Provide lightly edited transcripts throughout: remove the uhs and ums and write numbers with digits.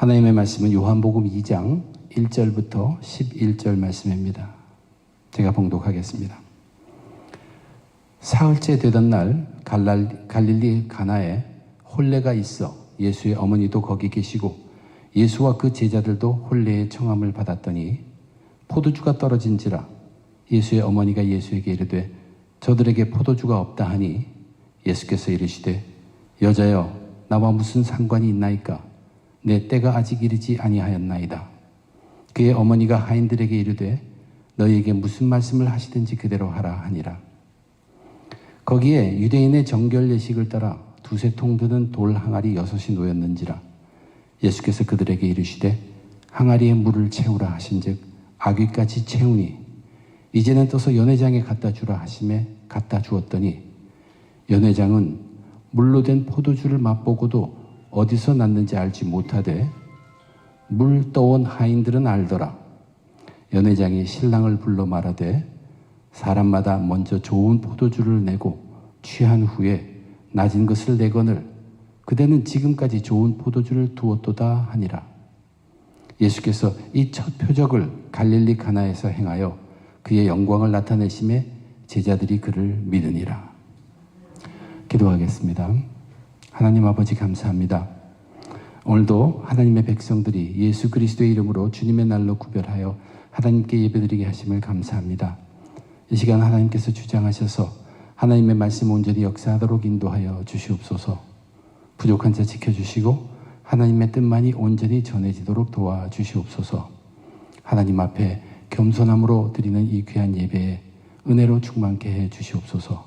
하나님의 말씀은 요한복음 2장 1절부터 11절 말씀입니다. 제가 봉독하겠습니다. 사흘째 되던 날 갈릴리 가나에 혼례가 있어 예수의 어머니도 거기 계시고 예수와 그 제자들도 혼례의 청함을 받았더니 포도주가 떨어진지라 예수의 어머니가 예수에게 이르되 저들에게 포도주가 없다 하니 예수께서 이르시되 여자여 나와 무슨 상관이 있나이까 내 때가 아직 이르지 아니하였나이다. 그의 어머니가 하인들에게 이르되 너희에게 무슨 말씀을 하시든지 그대로 하라 하니라. 거기에 유대인의 정결 예식을 따라 두세 통 드는 돌 항아리 6이 놓였는지라 예수께서 그들에게 이르시되 항아리에 물을 채우라 하신즉 아귀까지 채우니 이제는 떠서 연회장에 갖다 주라 하심에 갖다 주었더니 연회장은 물로 된 포도주를 맛보고도 어디서 났는지 알지 못하되 물 떠온 하인들은 알더라. 연회장이 신랑을 불러 말하되 사람마다 먼저 좋은 포도주를 내고 취한 후에 낮은 것을 내거늘 그대는 지금까지 좋은 포도주를 두었도다 하니라. 예수께서 이 첫 표적을 갈릴리 가나에서 행하여 그의 영광을 나타내심에 제자들이 그를 믿으니라. 기도하겠습니다. 하나님 아버지 감사합니다. 오늘도 하나님의 백성들이 예수 그리스도의 이름으로 주님의 날로 구별하여 하나님께 예배드리게 하심을 감사합니다. 이 시간 하나님께서 주장하셔서 하나님의 말씀 온전히 역사하도록 인도하여 주시옵소서. 부족한 자 지켜주시고 하나님의 뜻만이 온전히 전해지도록 도와주시옵소서. 하나님 앞에 겸손함으로 드리는 이 귀한 예배에 은혜로 충만케 해 주시옵소서.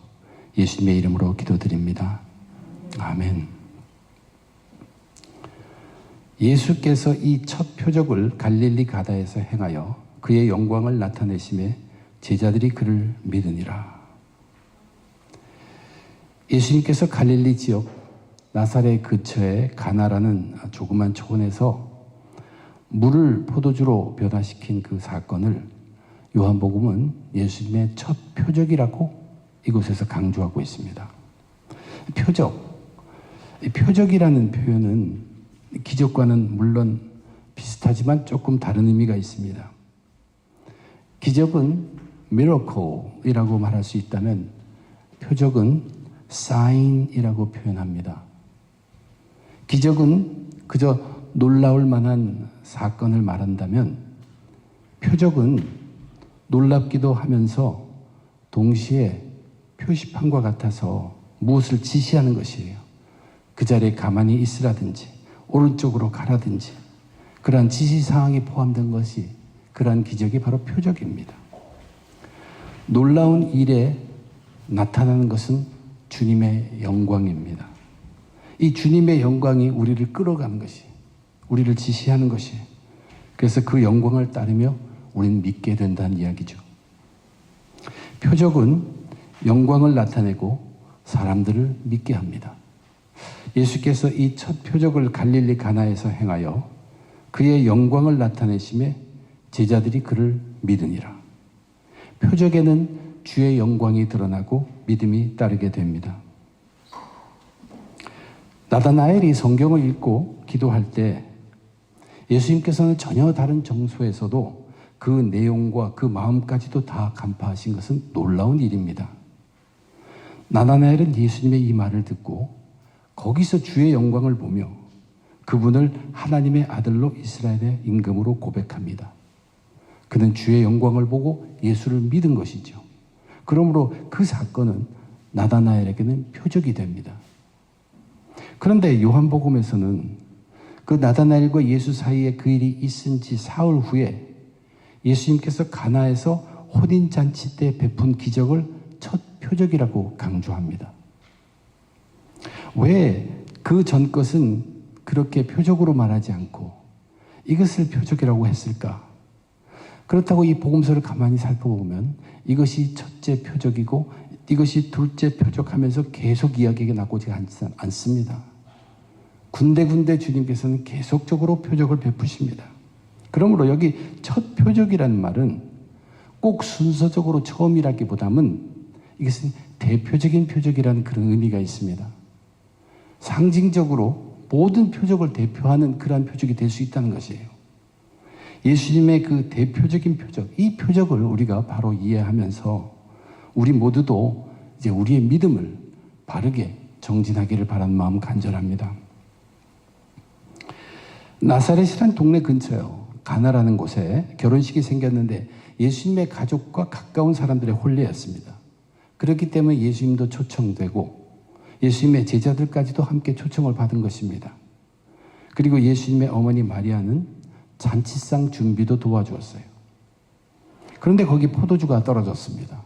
예수님의 이름으로 기도드립니다. 아멘. 예수께서 이 첫 표적을 갈릴리 가나에서 행하여 그의 영광을 나타내심에 제자들이 그를 믿으니라. 예수님께서 갈릴리 지역 나사렛 근처의 가나라는 조그만 촌에서 물을 포도주로 변화시킨 그 사건을 요한복음은 예수님의 첫 표적이라고 이곳에서 강조하고 있습니다. 표적이라는 표현은 기적과는 물론 비슷하지만 조금 다른 의미가 있습니다. 기적은 miracle이라고 말할 수 있다면 표적은 sign이라고 표현합니다. 기적은 그저 놀라울 만한 사건을 말한다면 표적은 놀랍기도 하면서 동시에 표시판과 같아서 무엇을 지시하는 것이에요. 그 자리에 가만히 있으라든지 오른쪽으로 가라든지 그러한 지시사항이 포함된 것이 그러한 기적이 바로 표적입니다. 놀라운 일에 나타나는 것은 주님의 영광입니다. 이 주님의 영광이 우리를 끌어가는 것이, 우리를 지시하는 것이, 그래서 그 영광을 따르며 우리는 믿게 된다는 이야기죠. 표적은 영광을 나타내고 사람들을 믿게 합니다. 예수께서 이 첫 표적을 갈릴리 가나에서 행하여 그의 영광을 나타내심에 제자들이 그를 믿으니라. 표적에는 주의 영광이 드러나고 믿음이 따르게 됩니다. 나다나엘이 성경을 읽고 기도할 때 예수님께서는 전혀 다른 정소에서도 그 내용과 그 마음까지도 다 간파하신 것은 놀라운 일입니다. 나다나엘은 예수님의 이 말을 듣고 거기서 주의 영광을 보며 그분을 하나님의 아들로 이스라엘의 임금으로 고백합니다. 그는 주의 영광을 보고 예수를 믿은 것이죠. 그러므로 그 사건은 나다나엘에게는 표적이 됩니다. 그런데 요한복음에서는 그 나다나엘과 예수 사이에 그 일이 있은 지 사흘 후에 예수님께서 가나에서 혼인잔치 때 베푼 기적을 첫 표적이라고 강조합니다. 왜 그 전 것은 그렇게 표적으로 말하지 않고 이것을 표적이라고 했을까? 그렇다고 이 복음서를 가만히 살펴보면 이것이 첫째 표적이고 이것이 둘째 표적하면서 계속 이야기가 나오지 않습니다. 군데군데 주님께서는 계속적으로 표적을 베푸십니다. 그러므로 여기 첫 표적이라는 말은 꼭 순서적으로 처음이라기보다는 이것은 대표적인 표적이라는 그런 의미가 있습니다. 상징적으로 모든 표적을 대표하는 그러한 표적이 될 수 있다는 것이에요. 예수님의 그 대표적인 표적, 이 표적을 우리가 바로 이해하면서 우리 모두도 이제 우리의 믿음을 바르게 정진하기를 바라는 마음 간절합니다. 나사렛이라는 동네 근처요, 가나라는 곳에 결혼식이 생겼는데 예수님의 가족과 가까운 사람들의 혼례였습니다. 그렇기 때문에 예수님도 초청되고 예수님의 제자들까지도 함께 초청을 받은 것입니다. 그리고 예수님의 어머니 마리아는 잔치상 준비도 도와주었어요. 그런데 거기 포도주가 떨어졌습니다.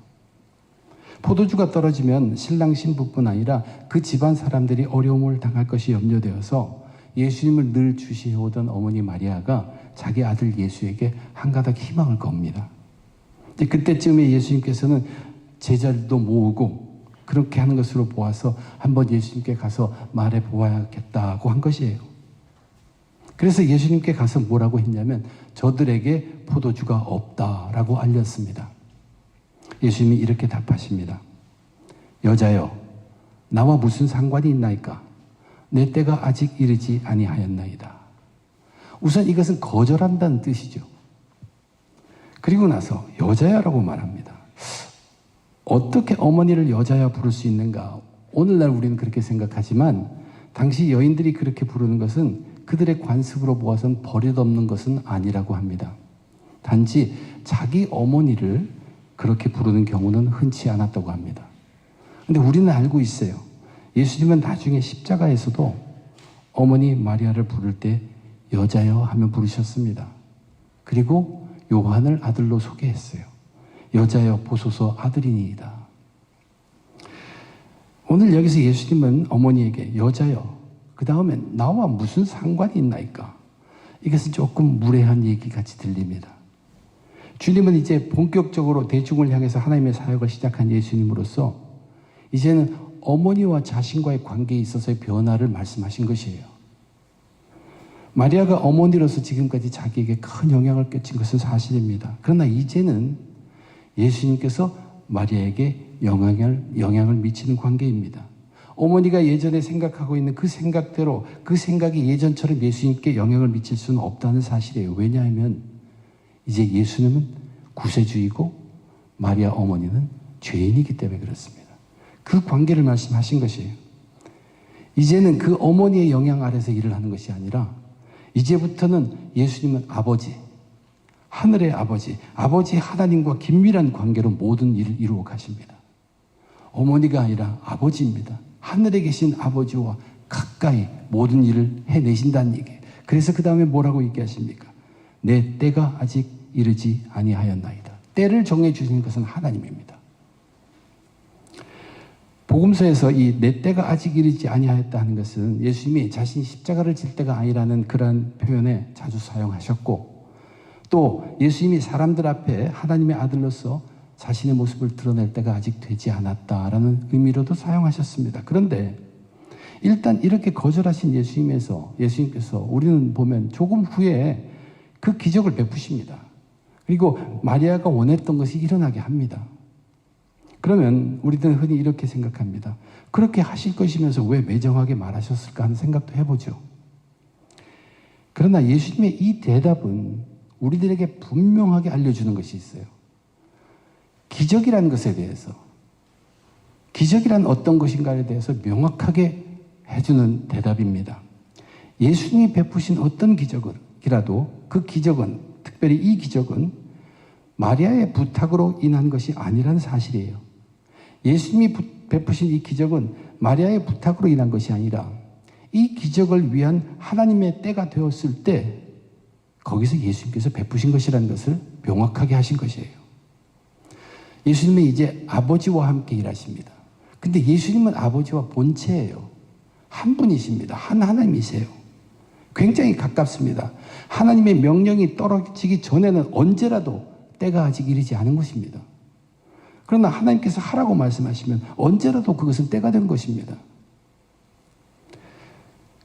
포도주가 떨어지면 신랑 신부뿐 아니라 그 집안 사람들이 어려움을 당할 것이 염려되어서 예수님을 늘 주시해오던 어머니 마리아가 자기 아들 예수에게 한 가닥 희망을 겁니다. 그때쯤에 예수님께서는 제자들도 모으고 그렇게 하는 것으로 보아서 한번 예수님께 가서 말해 보아야겠다고 한 것이에요. 그래서 예수님께 가서 뭐라고 했냐면 저들에게 포도주가 없다라고 알렸습니다. 예수님이 이렇게 답하십니다. 여자여, 나와 무슨 상관이 있나이까? 내 때가 아직 이르지 아니하였나이다. 우선 이것은 거절한다는 뜻이죠. 그리고 나서 여자야라고 말합니다. 어떻게 어머니를 여자야 부를 수 있는가? 오늘날 우리는 그렇게 생각하지만 당시 여인들이 그렇게 부르는 것은 그들의 관습으로 보아선 버릇없는 것은 아니라고 합니다. 단지 자기 어머니를 그렇게 부르는 경우는 흔치 않았다고 합니다. 그런데 우리는 알고 있어요. 예수님은 나중에 십자가에서도 어머니 마리아를 부를 때 여자여 하며 부르셨습니다. 그리고 요한을 아들로 소개했어요. 여자여 보소서 아들이니이다. 오늘 여기서 예수님은 어머니에게 여자여, 그 다음엔 나와 무슨 상관이 있나이까? 이것은 조금 무례한 얘기 같이 들립니다. 주님은 이제 본격적으로 대중을 향해서 하나님의 사역을 시작한 예수님으로서 이제는 어머니와 자신과의 관계에 있어서의 변화를 말씀하신 것이에요. 마리아가 어머니로서 지금까지 자기에게 큰 영향을 끼친 것은 사실입니다. 그러나 이제는 예수님께서 마리아에게 영향을 미치는 관계입니다. 어머니가 예전에 생각하고 있는 그 생각대로 그 생각이 예전처럼 예수님께 영향을 미칠 수는 없다는 사실이에요. 왜냐하면 이제 예수님은 구세주이고 마리아 어머니는 죄인이기 때문에 그렇습니다. 그 관계를 말씀하신 것이에요. 이제는 그 어머니의 영향 아래서 일을 하는 것이 아니라 이제부터는 예수님은 아버지, 하늘의 아버지, 아버지 하나님과 긴밀한 관계로 모든 일을 이루어 가십니다. 어머니가 아니라 아버지입니다. 하늘에 계신 아버지와 가까이 모든 일을 해내신다는 얘기예요. 그래서 그 다음에 뭐라고 얘기하십니까? 내 때가 아직 이르지 아니하였나이다. 때를 정해주시는 것은 하나님입니다. 복음서에서 이 내 때가 아직 이르지 아니하였다 하는 것은 예수님이 자신이 십자가를 질 때가 아니라는 그러한 표현에 자주 사용하셨고, 또 예수님이 사람들 앞에 하나님의 아들로서 자신의 모습을 드러낼 때가 아직 되지 않았다라는 의미로도 사용하셨습니다. 그런데 일단 이렇게 거절하신 예수님께서 우리는 보면 조금 후에 그 기적을 베푸십니다. 그리고 마리아가 원했던 것이 일어나게 합니다. 그러면 우리들은 흔히 이렇게 생각합니다. 그렇게 하실 것이면서 왜 매정하게 말하셨을까 하는 생각도 해보죠. 그러나 예수님의 이 대답은 우리들에게 분명하게 알려주는 것이 있어요. 기적이라는 것에 대해서, 기적이란 어떤 것인가에 대해서 명확하게 해주는 대답입니다. 예수님이 베푸신 어떤 기적이라도 그 기적은, 특별히 이 기적은 마리아의 부탁으로 인한 것이 아니라는 사실이에요. 예수님이 베푸신 이 기적은 마리아의 부탁으로 인한 것이 아니라 이 기적을 위한 하나님의 때가 되었을 때 거기서 예수님께서 베푸신 것이라는 것을 명확하게 하신 것이에요. 예수님은 이제 아버지와 함께 일하십니다. 근데 예수님은 아버지와 본체예요. 한 분이십니다. 한 하나님이세요. 굉장히 가깝습니다. 하나님의 명령이 떨어지기 전에는 언제라도 때가 아직 이르지 않은 것입니다. 그러나 하나님께서 하라고 말씀하시면 언제라도 그것은 때가 된 것입니다.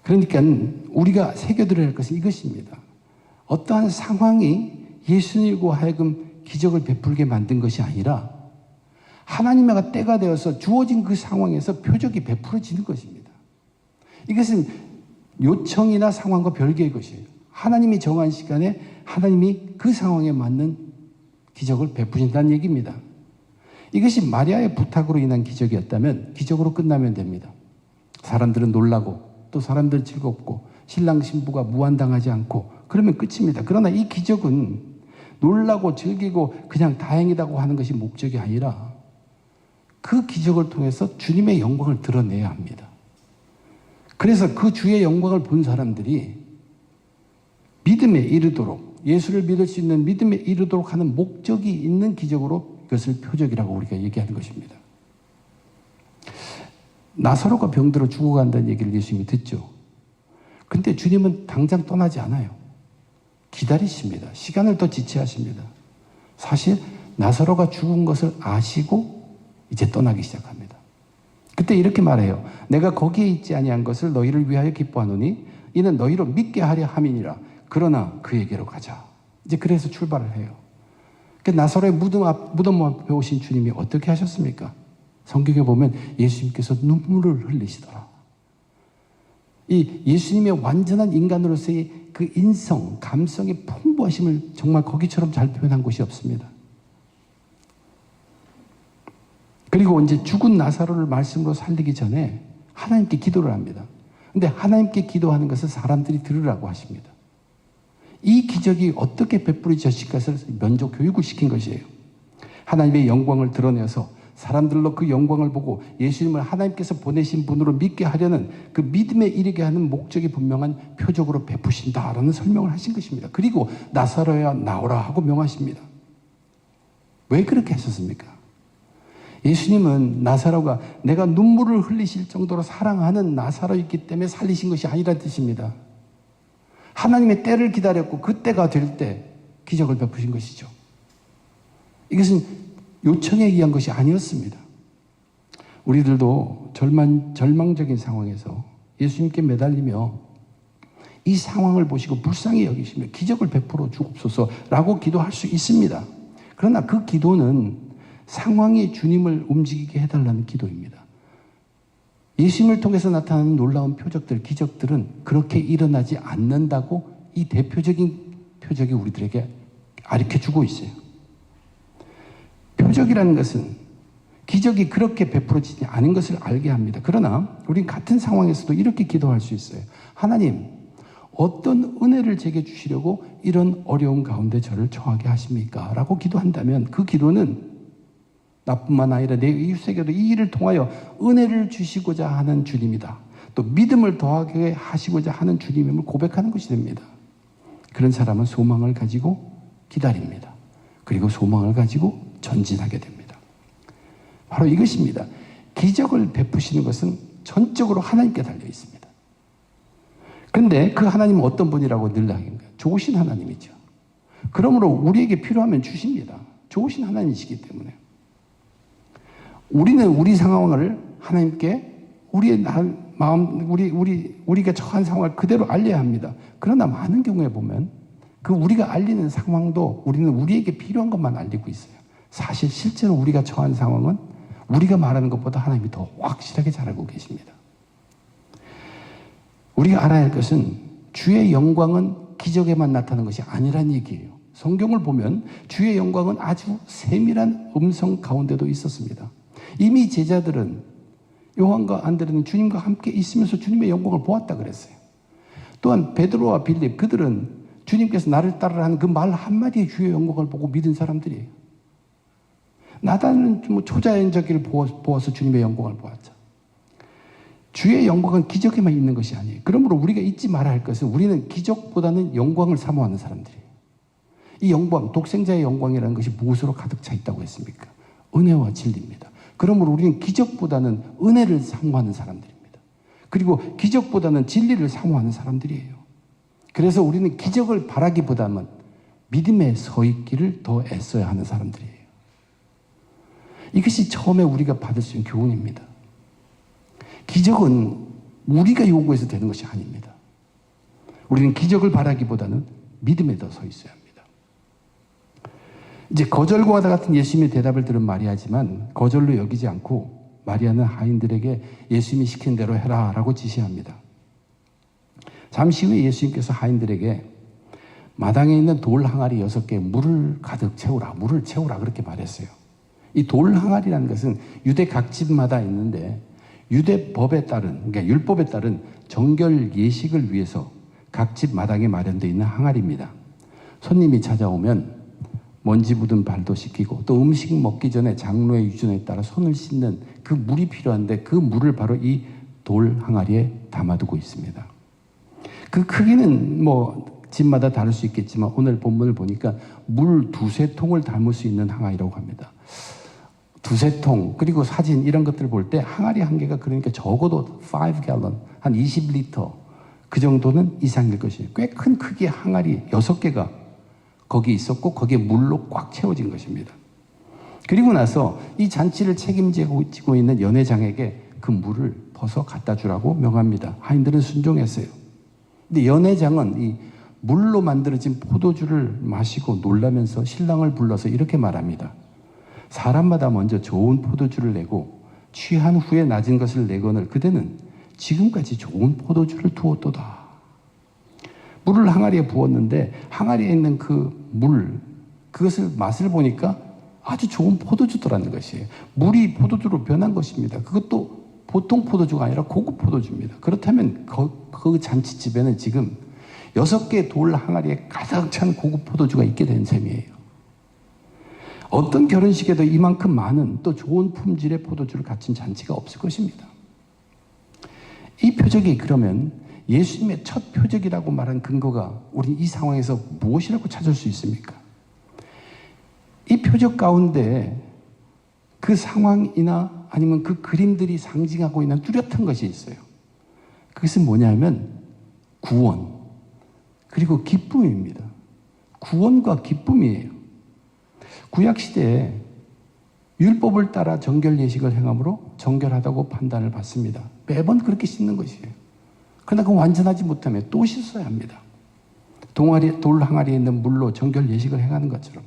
그러니까 우리가 새겨들어야 할 것은 이것입니다. 어떠한 상황이 예수님과 하여금 기적을 베풀게 만든 것이 아니라 하나님의 때가 되어서 주어진 그 상황에서 표적이 베풀어지는 것입니다. 이것은 요청이나 상황과 별개의 것이에요. 하나님이 정한 시간에 하나님이 그 상황에 맞는 기적을 베푸신다는 얘기입니다. 이것이 마리아의 부탁으로 인한 기적이었다면 기적으로 끝나면 됩니다. 사람들은 놀라고 또 사람들은 즐겁고 신랑 신부가 무한당하지 않고 그러면 끝입니다. 그러나 이 기적은 놀라고 즐기고 그냥 다행이라고 하는 것이 목적이 아니라 그 기적을 통해서 주님의 영광을 드러내야 합니다. 그래서 그 주의 영광을 본 사람들이 믿음에 이르도록, 예수를 믿을 수 있는 믿음에 이르도록 하는 목적이 있는 기적으로 이것을 표적이라고 우리가 얘기하는 것입니다. 나사로가 병들어 죽어간다는 얘기를 예수님이 듣죠. 근데 주님은 당장 떠나지 않아요. 기다리십니다. 시간을 더 지체하십니다. 사실 나사로가 죽은 것을 아시고 이제 떠나기 시작합니다. 그때 이렇게 말해요. 내가 거기에 있지 아니한 것을 너희를 위하여 기뻐하노니 이는 너희로 믿게 하려 함이니라. 그러나 그에게로 가자. 이제 그래서 출발을 해요. 나사로의 무덤 앞에 오신 주님이 어떻게 하셨습니까? 성경에 보면 예수님께서 눈물을 흘리시더라. 이 예수님의 완전한 인간으로서의 그 인성, 감성의 풍부하심을 정말 거기처럼 잘 표현한 곳이 없습니다. 그리고 이제 죽은 나사로를 말씀으로 살리기 전에 하나님께 기도를 합니다. 근데 하나님께 기도하는 것을 사람들이 들으라고 하십니다. 이 기적이 어떻게 베풀어질 것을 면접 교육을 시킨 것이에요. 하나님의 영광을 드러내서 사람들로 그 영광을 보고 예수님을 하나님께서 보내신 분으로 믿게 하려는 그 믿음에 이르게 하는 목적이 분명한 표적으로 베푸신다라는 설명을 하신 것입니다. 그리고 나사로야 나오라 하고 명하십니다. 왜 그렇게 하셨습니까? 예수님은 나사로가 내가 눈물을 흘리실 정도로 사랑하는 나사로였기 때문에 살리신 것이 아니라는 뜻입니다. 하나님의 때를 기다렸고 그 때가 될 때 기적을 베푸신 것이죠. 이것은 요청에 의한 것이 아니었습니다. 우리들도 절망적인 상황에서 예수님께 매달리며 이 상황을 보시고 불쌍히 여기시며 기적을 베풀어 주옵소서라고 기도할 수 있습니다. 그러나 그 기도는 상황이 주님을 움직이게 해달라는 기도입니다. 예수님을 통해서 나타나는 놀라운 표적들, 기적들은 그렇게 일어나지 않는다고 이 대표적인 표적이 우리들에게 가르쳐주고 있어요. 표적이라는 것은 기적이 그렇게 베풀어지지 않은 것을 알게 합니다. 그러나 우린 같은 상황에서도 이렇게 기도할 수 있어요. 하나님, 어떤 은혜를 제게 주시려고 이런 어려운 가운데 저를 처하게 하십니까? 라고 기도한다면 그 기도는 나뿐만 아니라 내 이웃에게도 이 일을 통하여 은혜를 주시고자 하는 주님이다. 또 믿음을 더하게 하시고자 하는 주님임을 고백하는 것이 됩니다. 그런 사람은 소망을 가지고 기다립니다. 그리고 소망을 가지고 전진하게 됩니다. 바로 이것입니다. 기적을 베푸시는 것은 전적으로 하나님께 달려 있습니다. 그런데 그 하나님은 어떤 분이라고 늘 하는가요? 좋으신 하나님이죠. 그러므로 우리에게 필요하면 주십니다. 좋으신 하나님이시기 때문에. 우리는 우리 상황을 하나님께 우리의 마음, 우리가 처한 상황을 그대로 알려야 합니다. 그러나 많은 경우에 보면 그 우리가 알리는 상황도 우리는 우리에게 필요한 것만 알리고 있어요. 사실 실제로 우리가 처한 상황은 우리가 말하는 것보다 하나님이 더 확실하게 잘 알고 계십니다. 우리가 알아야 할 것은 주의 영광은 기적에만 나타나는 것이 아니란 얘기예요. 성경을 보면 주의 영광은 아주 세밀한 음성 가운데도 있었습니다. 이미 제자들은 요한과 안드레는 주님과 함께 있으면서 주님의 영광을 보았다 그랬어요. 또한 베드로와 빌립, 그들은 주님께서 나를 따르라 하는 그 말 한마디에 주의 영광을 보고 믿은 사람들이에요. 나단은 초자연적을 보아서 주님의 영광을 보았죠. 주의 영광은 기적에만 있는 것이 아니에요. 그러므로 우리가 잊지 말아야 할 것은 우리는 기적보다는 영광을 사모하는 사람들이에요. 이 영광, 독생자의 영광이라는 것이 무엇으로 가득 차 있다고 했습니까? 은혜와 진리입니다. 그러므로 우리는 기적보다는 은혜를 사모하는 사람들입니다. 그리고 기적보다는 진리를 사모하는 사람들이에요. 그래서 우리는 기적을 바라기보다는 믿음에 서 있기를 더 애써야 하는 사람들이에요. 이것이 처음에 우리가 받을 수 있는 교훈입니다. 기적은 우리가 요구해서 되는 것이 아닙니다. 우리는 기적을 바라기보다는 믿음에 더 서 있어야 합니다. 이제 거절과 같은 예수님의 대답을 들은 마리아지만 거절로 여기지 않고 마리아는 하인들에게 예수님이 시킨 대로 해라 라고 지시합니다. 잠시 후에 예수님께서 하인들에게 마당에 있는 돌 항아리 6개에 물을 가득 채우라, 물을 채우라 그렇게 말했어요. 이 돌 항아리라는 것은 유대 각 집마다 있는데 유대법에 따른, 그러니까 율법에 따른 정결 예식을 위해서 각 집 마당에 마련되어 있는 항아리입니다. 손님이 찾아오면 먼지 묻은 발도 씻기고 또 음식 먹기 전에 장로의 유전에 따라 손을 씻는 그 물이 필요한데 그 물을 바로 이 돌 항아리에 담아두고 있습니다. 그 크기는 집마다 다를 수 있겠지만 오늘 본문을 보니까 물 2-3통을 담을 수 있는 항아리라고 합니다. 2-3통, 그리고 사진 이런 것들을 볼 때 항아리 한 개가 그러니까 적어도 5갤런, 한 20리터 그 정도는 이상일 것이에요. 꽤 큰 크기의 항아리 6개가 거기 있었고 거기에 물로 꽉 채워진 것입니다. 그리고 나서 이 잔치를 책임지고 있는 연회장에게 그 물을 벗어 갖다 주라고 명합니다. 하인들은 순종했어요. 근데 연회장은 이 물로 만들어진 포도주를 마시고 놀라면서 신랑을 불러서 이렇게 말합니다. 사람마다 먼저 좋은 포도주를 내고 취한 후에 낮은 것을 내거늘 그대는 지금까지 좋은 포도주를 두었도다. 물을 항아리에 부었는데 항아리에 있는 그 물, 그것을 맛을 보니까 아주 좋은 포도주더라는 것이에요. 물이 포도주로 변한 것입니다. 그것도 보통 포도주가 아니라 고급 포도주입니다. 그렇다면 그 잔치집에는 지금 6개의 돌 항아리에 가득 찬 고급 포도주가 있게 된 셈이에요. 어떤 결혼식에도 이만큼 많은 또 좋은 품질의 포도주를 갖춘 잔치가 없을 것입니다. 이 표적이 그러면 예수님의 첫 표적이라고 말한 근거가 우리 이 상황에서 무엇이라고 찾을 수 있습니까? 이 표적 가운데 그 상황이나 아니면 그 그림들이 상징하고 있는 뚜렷한 것이 있어요. 그것은 뭐냐면 구원 그리고 기쁨입니다. 구원과 기쁨이에요. 구약시대에 율법을 따라 정결 예식을 행함으로 정결하다고 판단을 받습니다. 매번 그렇게 씻는 것이에요. 그러나 그 완전하지 못하면 또 씻어야 합니다. 돌 항아리에 있는 물로 정결 예식을 행하는 것처럼.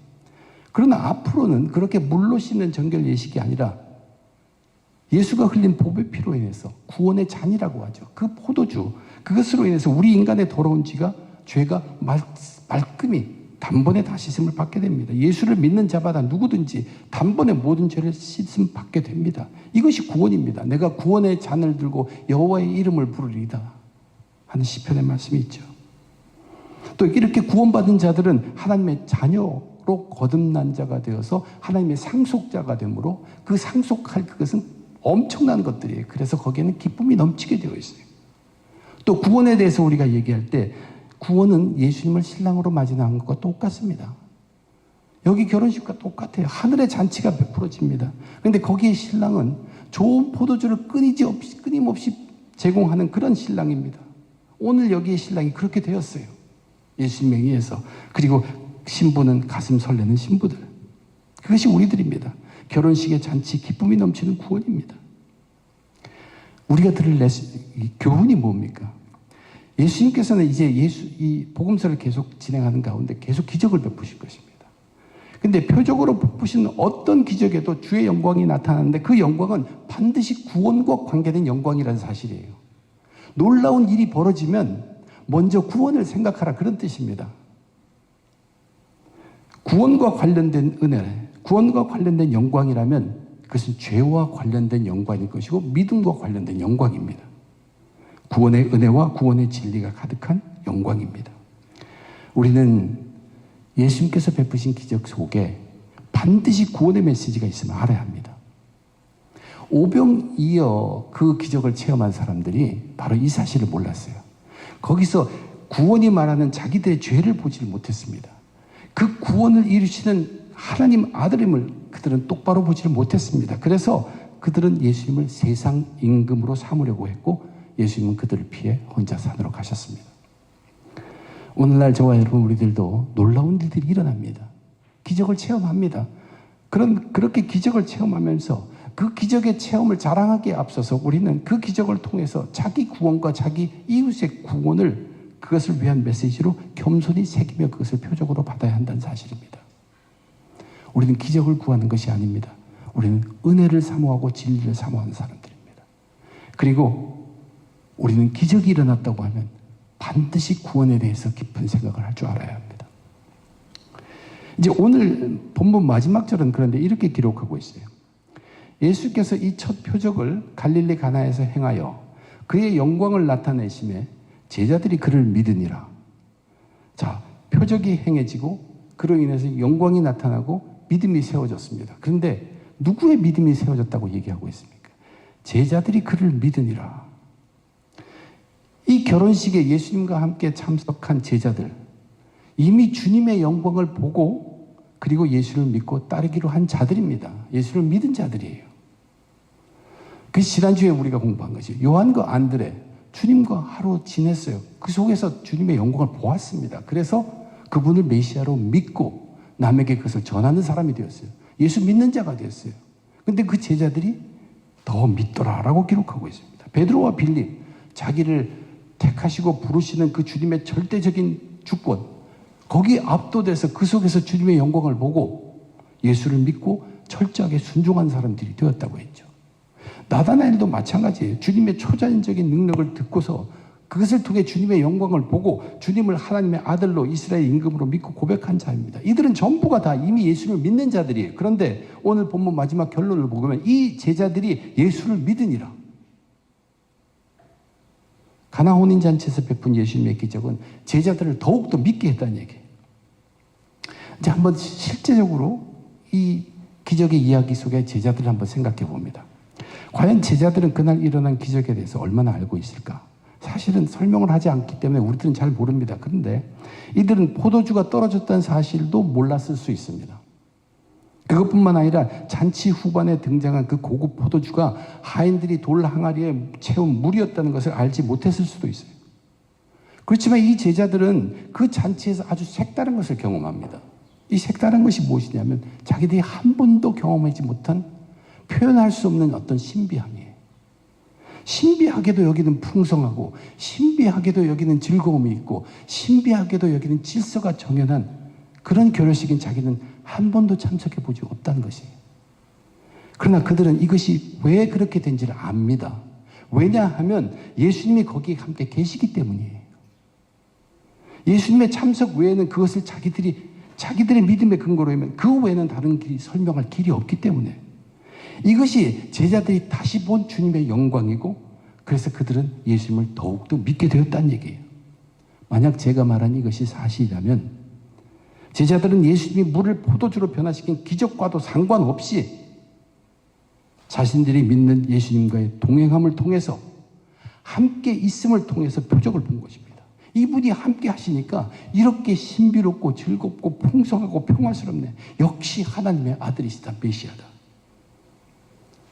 그러나 앞으로는 그렇게 물로 씻는 정결 예식이 아니라 예수가 흘린 보배 피로 인해서 구원의 잔이라고 하죠. 그 포도주, 그것으로 인해서 우리 인간의 더러운 죄가 말끔히 단번에 다 씻음을 받게 됩니다. 예수를 믿는 자마다 누구든지 단번에 모든 죄를 씻음 받게 됩니다. 이것이 구원입니다. 내가 구원의 잔을 들고 여호와의 이름을 부르리다 하는 시편의 말씀이 있죠. 또 이렇게 구원받은 자들은 하나님의 자녀로 거듭난 자가 되어서 하나님의 상속자가 되므로 그 상속할 그것은 엄청난 것들이에요. 그래서 거기에는 기쁨이 넘치게 되어 있어요. 또 구원에 대해서 우리가 얘기할 때 구원은 예수님을 신랑으로 맞이하는 것과 똑같습니다. 여기 결혼식과 똑같아요. 하늘의 잔치가 베풀어집니다. 그런데 거기에 신랑은 좋은 포도주를 끊임없이 제공하는 그런 신랑입니다. 오늘 여기에 신랑이 그렇게 되었어요. 예수님에 의해서. 그리고 신부는 가슴 설레는 신부들. 그것이 우리들입니다. 결혼식의 잔치, 기쁨이 넘치는 구원입니다. 우리가 들을 교훈이 뭡니까? 예수님께서는 이제 이 복음서를 계속 진행하는 가운데 계속 기적을 베푸실 것입니다. 근데 표적으로 베푸신 어떤 기적에도 주의 영광이 나타나는데 그 영광은 반드시 구원과 관계된 영광이라는 사실이에요. 놀라운 일이 벌어지면 먼저 구원을 생각하라 그런 뜻입니다. 구원과 관련된 은혜, 구원과 관련된 영광이라면 그것은 죄와 관련된 영광일 것이고 믿음과 관련된 영광입니다. 구원의 은혜와 구원의 진리가 가득한 영광입니다. 우리는 예수님께서 베푸신 기적 속에 반드시 구원의 메시지가 있음을 알아야 합니다. 오병이어 그 기적을 체험한 사람들이 바로 이 사실을 몰랐어요. 거기서 구원이 말하는 자기들의 죄를 보지 못했습니다. 그 구원을 이루시는 하나님 아들임을 그들은 똑바로 보지를 못했습니다. 그래서 그들은 예수님을 세상 임금으로 삼으려고 했고 예수님은 그들을 피해 혼자 산으로 가셨습니다. 오늘날 저와 여러분 우리들도 놀라운 일들이 일어납니다. 기적을 체험합니다. 그렇게 기적을 체험하면서 그 기적의 체험을 자랑하기에 앞서서 우리는 그 기적을 통해서 자기 구원과 자기 이웃의 구원을 그것을 위한 메시지로 겸손히 새기며 그것을 표적으로 받아야 한다는 사실입니다. 우리는 기적을 구하는 것이 아닙니다. 우리는 은혜를 사모하고 진리를 사모하는 사람들입니다. 그리고 우리는 기적이 일어났다고 하면 반드시 구원에 대해서 깊은 생각을 할 줄 알아야 합니다. 이제 오늘 본문 마지막 절은 그런데 이렇게 기록하고 있어요. 예수께서 이 첫 표적을 갈릴리 가나에서 행하여 그의 영광을 나타내심에 제자들이 그를 믿으니라. 자, 표적이 행해지고 그로 인해서 영광이 나타나고 믿음이 세워졌습니다. 그런데 누구의 믿음이 세워졌다고 얘기하고 있습니까? 제자들이 그를 믿으니라. 이 결혼식에 예수님과 함께 참석한 제자들, 이미 주님의 영광을 보고 그리고 예수를 믿고 따르기로 한 자들입니다. 예수를 믿은 자들이에요. 그 지난주에 우리가 공부한 거죠. 요한과 안드레, 주님과 하루 지냈어요. 그 속에서 주님의 영광을 보았습니다. 그래서 그분을 메시아로 믿고 남에게 그것을 전하는 사람이 되었어요. 예수 믿는 자가 되었어요. 근데 그 제자들이 더 믿더라라고 기록하고 있습니다. 베드로와 빌립, 자기를 택하시고 부르시는 그 주님의 절대적인 주권, 거기에 압도돼서 그 속에서 주님의 영광을 보고 예수를 믿고 철저하게 순종한 사람들이 되었다고 했죠. 나다나엘도 마찬가지예요. 주님의 초자연적인 능력을 듣고서 그것을 통해 주님의 영광을 보고 주님을 하나님의 아들로 이스라엘 임금으로 믿고 고백한 자입니다. 이들은 전부가 다 이미 예수를 믿는 자들이에요. 그런데 오늘 본문 마지막 결론을 보면 이 제자들이 예수를 믿으니라. 가나 혼인잔치에서 베푼 예수님의 기적은 제자들을 더욱더 믿게 했다는 얘기예요. 이제 한번 실제적으로 이 기적의 이야기 속에 제자들을 한번 생각해 봅니다. 과연 제자들은 그날 일어난 기적에 대해서 얼마나 알고 있을까? 사실은 설명을 하지 않기 때문에 우리들은 잘 모릅니다. 그런데 이들은 포도주가 떨어졌다는 사실도 몰랐을 수 있습니다. 그것뿐만 아니라 잔치 후반에 등장한 그 고급 포도주가 하인들이 돌 항아리에 채운 물이었다는 것을 알지 못했을 수도 있어요. 그렇지만 이 제자들은 그 잔치에서 아주 색다른 것을 경험합니다. 이 색다른 것이 무엇이냐면 자기들이 한 번도 경험하지 못한 표현할 수 없는 어떤 신비함이에요. 신비하게도 여기는 풍성하고 신비하게도 여기는 즐거움이 있고 신비하게도 여기는 질서가 정연한 그런 결혼식인 자기는 한 번도 참석해 보지 못한 것이에요. 그러나 그들은 이것이 왜 그렇게 된지를 압니다. 왜냐하면 예수님이 거기에 함께 계시기 때문이에요. 예수님의 참석 외에는 그것을 자기들의 믿음의 근거로 하면 그 외에는 다른 길이 설명할 길이 없기 때문에 이것이 제자들이 다시 본 주님의 영광이고 그래서 그들은 예수님을 더욱더 믿게 되었다는 얘기예요. 만약 제가 말한 이것이 사실이라면 제자들은 예수님이 물을 포도주로 변화시킨 기적과도 상관없이 자신들이 믿는 예수님과의 동행함을 통해서 함께 있음을 통해서 표적을 본 것입니다. 이분이 함께 하시니까 이렇게 신비롭고 즐겁고 풍성하고 평화스럽네. 역시 하나님의 아들이시다. 메시아다.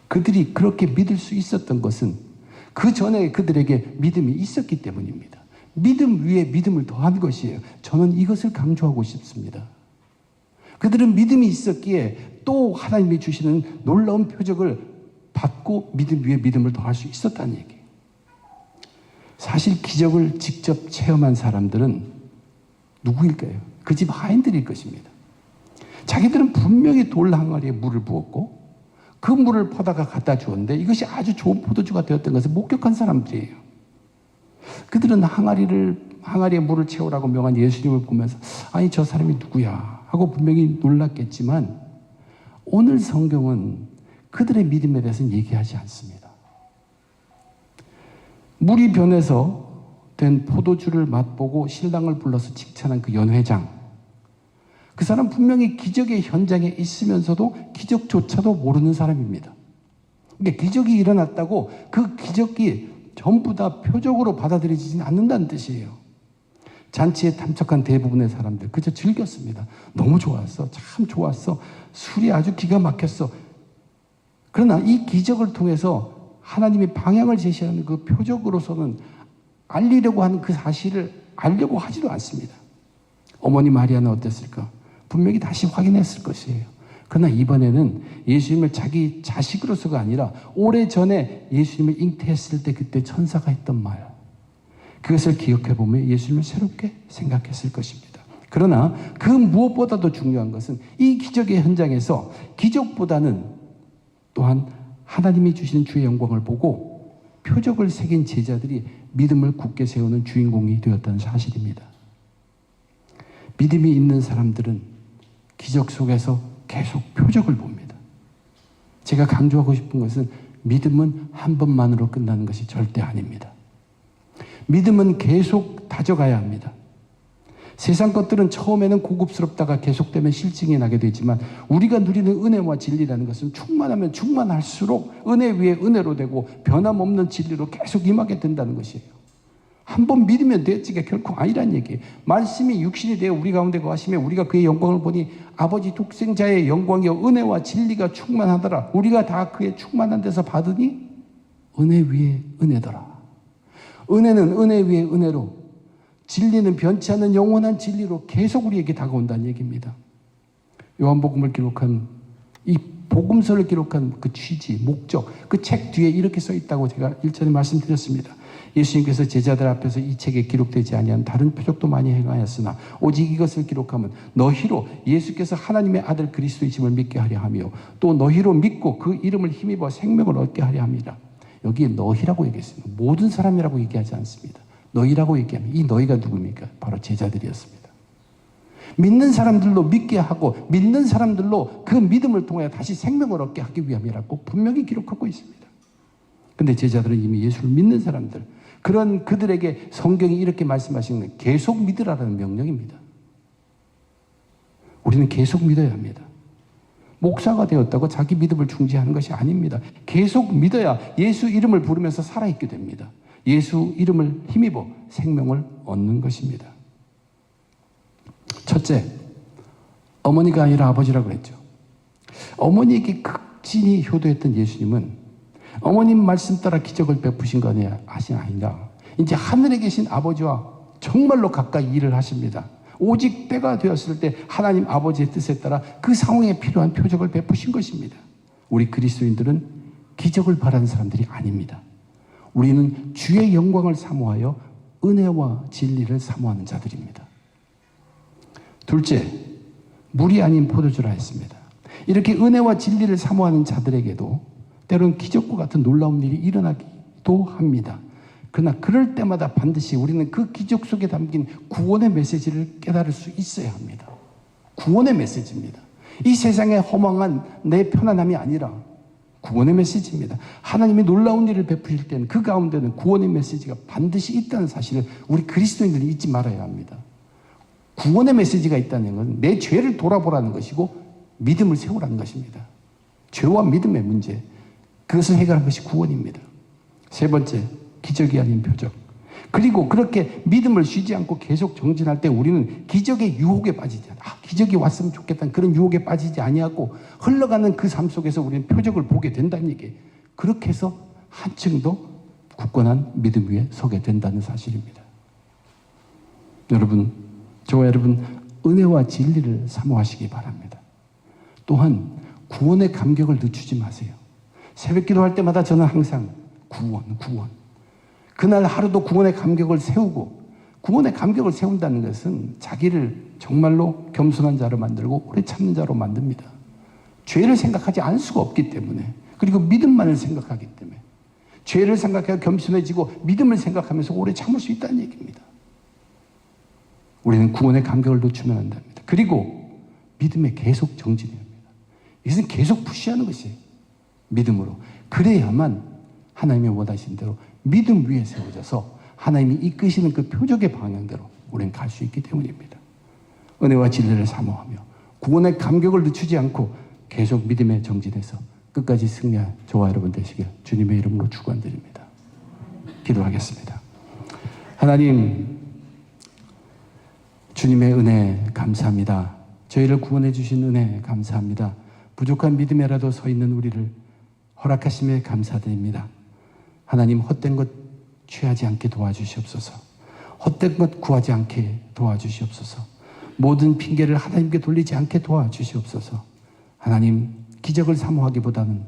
그들이 그렇게 믿을 수 있었던 것은 그 전에 그들에게 믿음이 있었기 때문입니다. 믿음 위에 믿음을 더한 것이에요. 저는 이것을 강조하고 싶습니다. 그들은 믿음이 있었기에 또 하나님이 주시는 놀라운 표적을 받고 믿음 위에 믿음을 더할 수 있었다는 얘기예요. 사실 기적을 직접 체험한 사람들은 누구일까요? 그 집 하인들일 것입니다. 자기들은 분명히 돌 항아리에 물을 부었고 그 물을 퍼다가 갖다 주었는데 이것이 아주 좋은 포도주가 되었던 것을 목격한 사람들이에요. 그들은 항아리에 물을 채우라고 명한 예수님을 보면서 아니 저 사람이 누구야 하고 분명히 놀랐겠지만 오늘 성경은 그들의 믿음에 대해서는 얘기하지 않습니다. 물이 변해서 된 포도주를 맛보고 신랑을 불러서 칭찬한 그 연회장, 그 사람 분명히 기적의 현장에 있으면서도 기적조차도 모르는 사람입니다. 그러니까 기적이 일어났다고 그 기적이 전부 다 표적으로 받아들여지진 않는다는 뜻이에요. 잔치에 참석한 대부분의 사람들 그저 즐겼습니다. 너무 좋았어. 참 좋았어. 술이 아주 기가 막혔어. 그러나 이 기적을 통해서 하나님이 방향을 제시하는 그 표적으로서는 알리려고 하는 그 사실을 알려고 하지도 않습니다. 어머니 마리아는 어땠을까? 분명히 다시 확인했을 것이에요. 그러나 이번에는 예수님을 자기 자식으로서가 아니라 오래전에 예수님을 잉태했을 때 그때 천사가 했던 말, 그것을 기억해보면 예수님을 새롭게 생각했을 것입니다. 그러나 그 무엇보다도 중요한 것은 이 기적의 현장에서 기적보다는 또한 하나님이 주시는 주의 영광을 보고 표적을 새긴 제자들이 믿음을 굳게 세우는 주인공이 되었다는 사실입니다. 믿음이 있는 사람들은 기적 속에서 계속 표적을 봅니다. 제가 강조하고 싶은 것은 믿음은 한 번만으로 끝나는 것이 절대 아닙니다. 믿음은 계속 다져가야 합니다. 세상 것들은 처음에는 고급스럽다가 계속되면 실증이 나게 되지만 우리가 누리는 은혜와 진리라는 것은 충만하면 충만할수록 은혜 위에 은혜로 되고 변함없는 진리로 계속 임하게 된다는 것이에요. 한 번 믿으면 되지가 결코 아니란 얘기예요. 말씀이 육신이 되어 우리 가운데 거하시며 우리가 그의 영광을 보니 아버지 독생자의 영광이여 은혜와 진리가 충만하더라. 우리가 다 그의 충만한 데서 받으니 은혜 위에 은혜더라. 은혜는 은혜 위에 은혜로, 진리는 변치 않는 영원한 진리로 계속 우리에게 다가온다는 얘기입니다. 요한복음을 기록한, 이 복음서를 기록한 그 취지, 목적, 그 책 뒤에 이렇게 써 있다고 제가 일전에 말씀드렸습니다. 예수님께서 제자들 앞에서 이 책에 기록되지 아니한 다른 표적도 많이 행하였으나 오직 이것을 기록하면 너희로 예수께서 하나님의 아들 그리스도이심을 믿게 하려 하며 또 너희로 믿고 그 이름을 힘입어 생명을 얻게 하려 합니다. 여기에 너희라고 얘기했습니다. 모든 사람이라고 얘기하지 않습니다. 너희라고 얘기하면 이 너희가 누굽니까? 바로 제자들이었습니다. 믿는 사람들로 믿게 하고 믿는 사람들로 그 믿음을 통해 다시 생명을 얻게 하기 위함이라고 분명히 기록하고 있습니다. 근데 제자들은 이미 예수를 믿는 사람들, 그런 그들에게 성경이 이렇게 말씀하시는 건 계속 믿으라는 명령입니다. 우리는 계속 믿어야 합니다. 목사가 되었다고 자기 믿음을 중지하는 것이 아닙니다. 계속 믿어야 예수 이름을 부르면서 살아있게 됩니다. 예수 이름을 힘입어 생명을 얻는 것입니다. 첫째, 어머니가 아니라 아버지라고 그랬죠. 어머니에게 극진히 효도했던 예수님은 어머님 말씀 따라 기적을 베푸신 거 아니냐. 이제 하늘에 계신 아버지와 정말로 가까이 일을 하십니다. 오직 때가 되었을 때 하나님 아버지의 뜻에 따라 그 상황에 필요한 표적을 베푸신 것입니다. 우리 그리스도인들은 기적을 바라는 사람들이 아닙니다. 우리는 주의 영광을 사모하여 은혜와 진리를 사모하는 자들입니다. 둘째, 물이 아닌 포도주라 했습니다. 이렇게 은혜와 진리를 사모하는 자들에게도 때로는 기적과 같은 놀라운 일이 일어나기도 합니다. 그러나 그럴 때마다 반드시 우리는 그 기적 속에 담긴 구원의 메시지를 깨달을 수 있어야 합니다. 구원의 메시지입니다. 이 세상의 허망한 내 편안함이 아니라 구원의 메시지입니다. 하나님이 놀라운 일을 베푸실 때는 그 가운데는 구원의 메시지가 반드시 있다는 사실을 우리 그리스도인들이 잊지 말아야 합니다. 구원의 메시지가 있다는 것은 내 죄를 돌아보라는 것이고 믿음을 세우라는 것입니다. 죄와 믿음의 문제, 그것을 해결한 것이 구원입니다. 세 번째, 기적이 아닌 표적. 그리고 그렇게 믿음을 쉬지 않고 계속 정진할 때 우리는 기적의 유혹에 빠지지 않아. 기적이 왔으면 좋겠다는 그런 유혹에 빠지지 아니하고 흘러가는 그 삶 속에서 우리는 표적을 보게 된다는 얘기예요. 그렇게 해서 한층 더 굳건한 믿음 위에 서게 된다는 사실입니다. 여러분, 저와 여러분 은혜와 진리를 사모하시기 바랍니다. 또한 구원의 감격을 늦추지 마세요. 새벽 기도할 때마다 저는 항상 구원. 그날 하루도 구원의 감격을 세우고, 구원의 감격을 세운다는 것은 자기를 정말로 겸손한 자로 만들고 오래 참는 자로 만듭니다. 죄를 생각하지 않을 수가 없기 때문에, 그리고 믿음만을 생각하기 때문에 죄를 생각해 겸손해지고 믿음을 생각하면서 오래 참을 수 있다는 얘기입니다. 우리는 구원의 감격을 늦추면 안 됩니다. 그리고 믿음에 계속 정진해야 합니다. 이것은 계속 푸시하는 것이에요. 믿음으로. 그래야만 하나님의 원하신 대로 믿음 위에 세워져서 하나님이 이끄시는 그 표적의 방향대로 우리는 갈 수 있기 때문입니다. 은혜와 진리를 사모하며 구원의 감격을 늦추지 않고 계속 믿음에 정진해서 끝까지 승리한 저와 여러분 되시길 주님의 이름으로 축원드립니다. 기도하겠습니다. 하나님, 주님의 은혜 감사합니다. 저희를 구원해 주신 은혜 감사합니다. 부족한 믿음에라도 서 있는 우리를 허락하심에 감사드립니다. 하나님, 헛된 것 취하지 않게 도와주시옵소서. 헛된 것 구하지 않게 도와주시옵소서. 모든 핑계를 하나님께 돌리지 않게 도와주시옵소서. 하나님, 기적을 사모하기보다는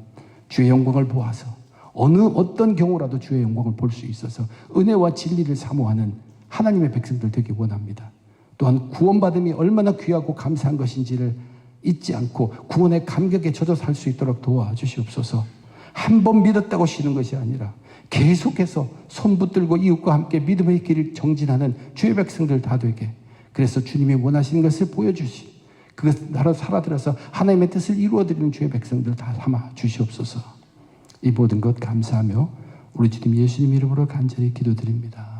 주의 영광을 보아서 어떤 경우라도 주의 영광을 볼 수 있어서 은혜와 진리를 사모하는 하나님의 백성들 되기 원합니다. 또한 구원받음이 얼마나 귀하고 감사한 것인지를 잊지 않고 구원의 감격에 젖어 살 수 있도록 도와주시옵소서. 한 번 믿었다고 쉬는 것이 아니라 계속해서 손 붙들고 이웃과 함께 믿음의 길을 정진하는 주의 백성들 다 되게, 그래서 주님이 원하시는 것을 보여주시, 그것 나로 살아들어서 하나님의 뜻을 이루어드리는 주의 백성들 다 삼아 주시옵소서. 이 모든 것 감사하며 우리 주님 예수님 이름으로 간절히 기도드립니다.